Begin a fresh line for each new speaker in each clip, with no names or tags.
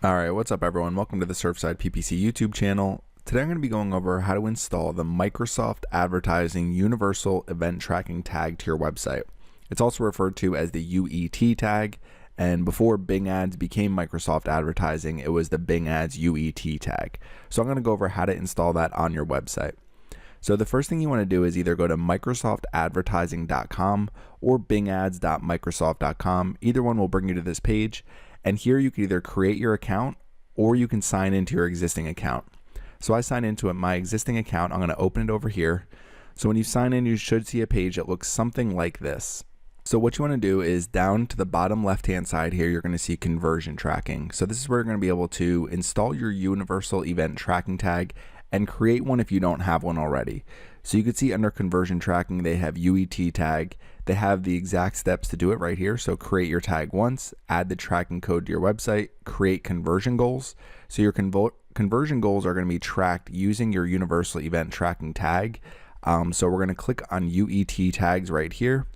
Alright, what's up everyone? Welcome to the Surfside PPC YouTube channel. Today I'm going to be going over how to install the Microsoft Advertising Universal Event Tracking Tag to your website. It's also referred to as the UET Tag, and before Bing Ads became Microsoft Advertising, it was the Bing Ads UET Tag. So I'm going to go over how to install that on your website. So the first thing you want to do is either go to microsoftadvertising.com or bingads.microsoft.com. Either one will bring you to this page. And here you can either create your account or you can sign into your existing account. So I sign into my existing account. I'm going to open it over here. So when you sign in, you should see a page that looks something like this. So what you want to do is down to the bottom left-hand side here, you're going to see conversion tracking. So this is where you're going to be able to install your universal event tracking tag and create one if you don't have one already. So you can see under conversion tracking, they have UET tag. They have the exact steps to do it right here. So create your tag once, add the tracking code to your website, create conversion goals. So your conversion goals are going to be tracked using your universal event tracking tag. So we're going to click on UET tags right here.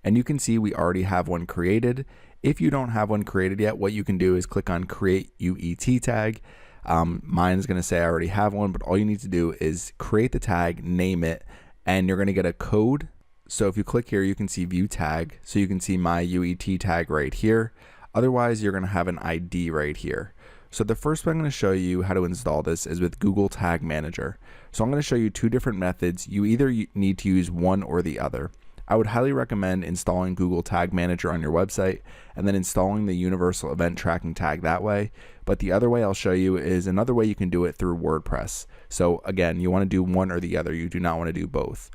And you can see we already have one created. If you don't have one created yet, what you can do is click on create UET tag. Mine is going to say I already have one, but all you need to do is create the tag, name it, and you're going to get a code. So if you click here, you can see view tag. So you can see my UET tag right here. Otherwise, you're going to have an ID right here. So the first way I'm going to show you how to install this is with Google Tag Manager. So I'm going to show you two different methods. You either need to use one or the other. I would highly recommend installing Google Tag Manager on your website and then installing the Universal Event Tracking Tag that way. But the other way I'll show you is another way you can do it through WordPress. So again, you want to do one or the other. You do not want to do both.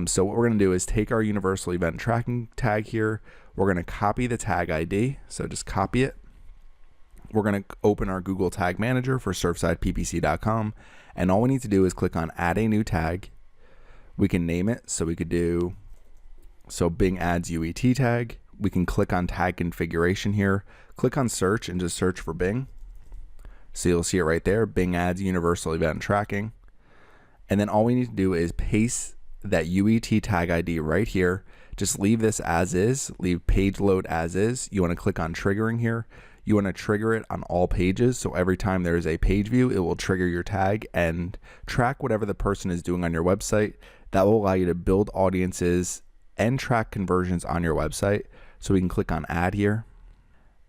So what we're going to do is take our Universal Event Tracking Tag here. We're going to copy the tag ID. So just copy it. We're going to open our Google Tag Manager for surfsideppc.com. And all we need to do is click on add a new tag. We can name it. So we could do Bing Ads UET tag. We can click on tag configuration here, click on search and just search for Bing. So you'll see it right there, Bing Ads Universal Event Tracking. And then all we need to do is paste that UET tag ID right here. Just leave this as is, leave page load as is. You want to click on triggering here. You want to trigger it on all pages. So every time there is a page view, it will trigger your tag and track whatever the person is doing on your website. That will allow you to build audiences and track conversions on your website. So we can click on add here.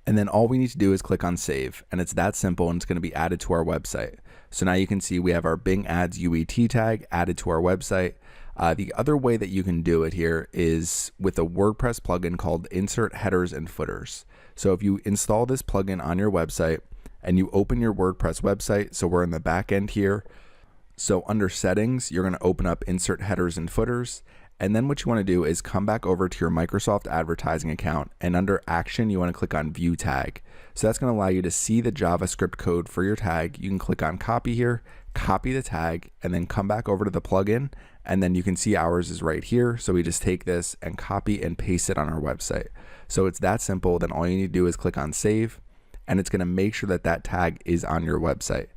And then all we need to do is click on save. And it's that simple, and it's going to be added to our website. So now you can see we have our Bing Ads UET tag added to our website. The other way that you can do it here is with a WordPress plugin called Insert Headers and Footers. So if you install this plugin on your website and you open your WordPress website, so we're in the back end here. So under settings, you're going to open up Insert Headers and Footers. And then what you want to do is come back over to your Microsoft Advertising account, and under action, you want to click on view tag. So that's going to allow you to see the JavaScript code for your tag. You can click on copy here, copy the tag, and then come back over to the plugin. And then you can see ours is right here. So we just take this and copy and paste it on our website. So it's that simple. Then all you need to do is click on save, and it's going to make sure that that tag is on your website.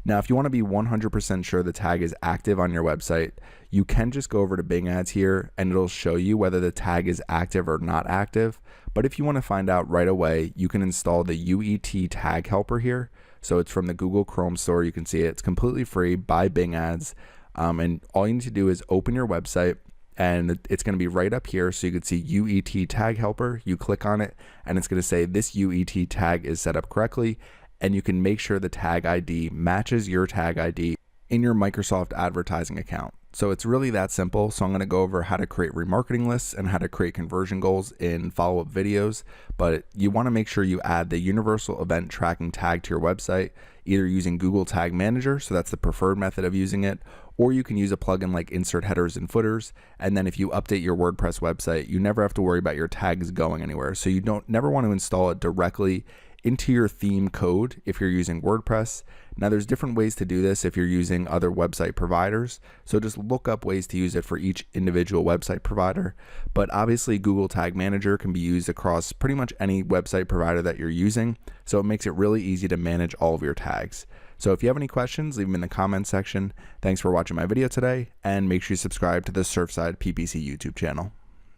Now, if you want to be 100% sure the tag is active on your website, you can just go over to Bing Ads here and it'll show you whether the tag is active or not active. But if you want to find out right away, you can install the UET tag helper here. So it's from the Google Chrome store. You can see it. It's completely free by Bing Ads. And all you need to do is open your website, and it's going to be right up here. So you can see UET tag helper. You click on it and it's going to say this UET tag is set up correctly. And you can make sure the tag ID matches your tag ID in your Microsoft Advertising account. So it's really that simple. So I'm going to go over how to create remarketing lists and how to create conversion goals in follow-up videos. But you want to make sure you add the Universal Event Tracking Tag to your website, either using Google Tag Manager, so that's the preferred method of using it, or you can use a plugin like Insert Headers and Footers. And then if you update your WordPress website, you never have to worry about your tags going anywhere. So you never want to install it directly into your theme code if you're using WordPress. Now there's different ways to do this if you're using other website providers. So just look up ways to use it for each individual website provider. But obviously Google Tag Manager can be used across pretty much any website provider that you're using. So it makes it really easy to manage all of your tags. So if you have any questions, leave them in the comments section. Thanks for watching my video today, and make sure you subscribe to the Surfside PPC YouTube channel.